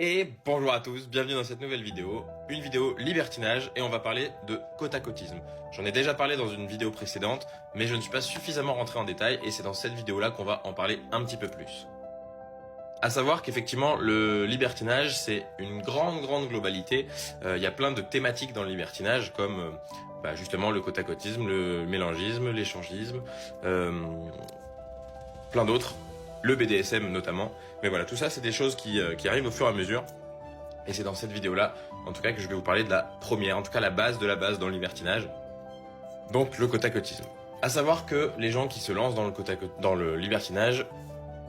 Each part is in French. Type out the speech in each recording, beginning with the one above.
Et bonjour à tous, bienvenue dans cette nouvelle vidéo, une vidéo libertinage et on va parler de côte-à-côtisme. J'en ai déjà parlé dans une vidéo précédente, mais je ne suis pas suffisamment rentré en détail et c'est dans cette vidéo-là qu'on va en parler un petit peu plus. À savoir qu'effectivement, le libertinage, c'est une grande globalité. Il y a plein de thématiques dans le libertinage, comme justement le côte-à-côtisme, le mélangisme, l'échangisme, plein d'autres, le BDSM notamment. Mais voilà, tout ça, c'est des choses qui arrivent au fur et à mesure. Et c'est dans cette vidéo-là, en tout cas, que je vais vous parler de la première, en tout cas la base de la base dans le libertinage. Donc le côte-à-côtisme. À savoir que les gens qui se lancent dans le libertinage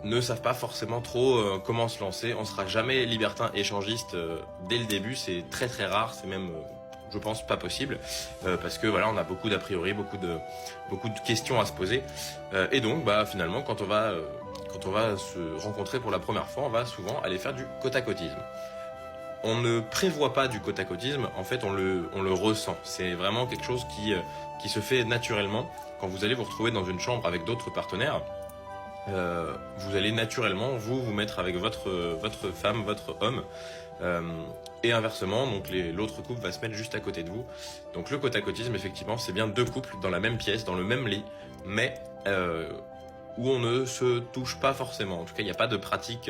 ne savent pas forcément trop comment se lancer. On sera jamais libertin échangiste dès le début, c'est très rare, c'est même je pense pas possible parce que voilà, on a beaucoup d'a priori, beaucoup de questions à se poser et donc finalement quand on va se rencontrer pour la première fois, on va souvent aller faire du côte-à-côtisme. On ne prévoit pas du côte-à-côtisme, en fait on le ressent. C'est vraiment quelque chose qui se fait naturellement. Quand vous allez vous retrouver dans une chambre avec d'autres partenaires, vous allez naturellement vous mettre avec votre femme, votre homme, et inversement, donc l'autre couple va se mettre juste à côté de vous. Donc le côte-à-côtisme, effectivement, c'est bien deux couples dans la même pièce, dans le même lit, mais où on ne se touche pas forcément. En tout cas, il n'y a pas de pratique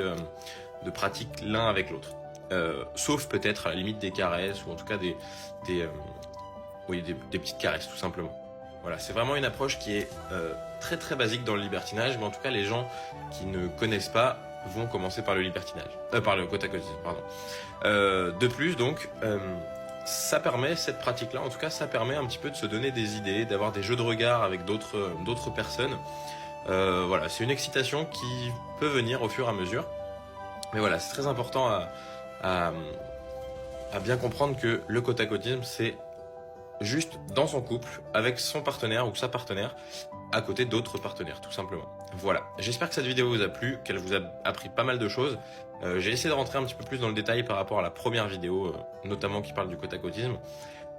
l'un avec l'autre. Sauf peut-être à la limite des caresses, ou en tout cas des petites caresses, tout simplement. Voilà, c'est vraiment une approche qui est très basique dans le libertinage, mais en tout cas les gens qui ne connaissent pas vont commencer par le libertinage, par le côte-à-côtisme, pardon. De plus, donc, ça permet, cette pratique-là, en tout cas, ça permet un petit peu de se donner des idées, d'avoir des jeux de regard avec d'autres personnes. Voilà, c'est une excitation qui peut venir au fur et à mesure. Mais voilà, c'est très important à bien comprendre que le côte-à-côtisme, c'est juste dans son couple, avec son partenaire ou sa partenaire, à côté d'autres partenaires, tout simplement. Voilà, j'espère que cette vidéo vous a plu, qu'elle vous a appris pas mal de choses. J'ai essayé de rentrer un petit peu plus dans le détail par rapport à la première vidéo, notamment qui parle du côte-à-côtisme.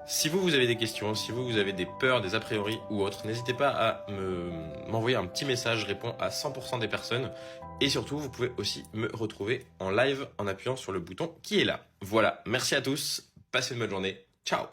Si vous avez des questions, si vous avez des peurs, des a priori ou autres, n'hésitez pas à m'envoyer un petit message, je réponds à 100% des personnes. Et surtout, vous pouvez aussi me retrouver en live en appuyant sur le bouton qui est là. Voilà, merci à tous, passez une bonne journée, ciao!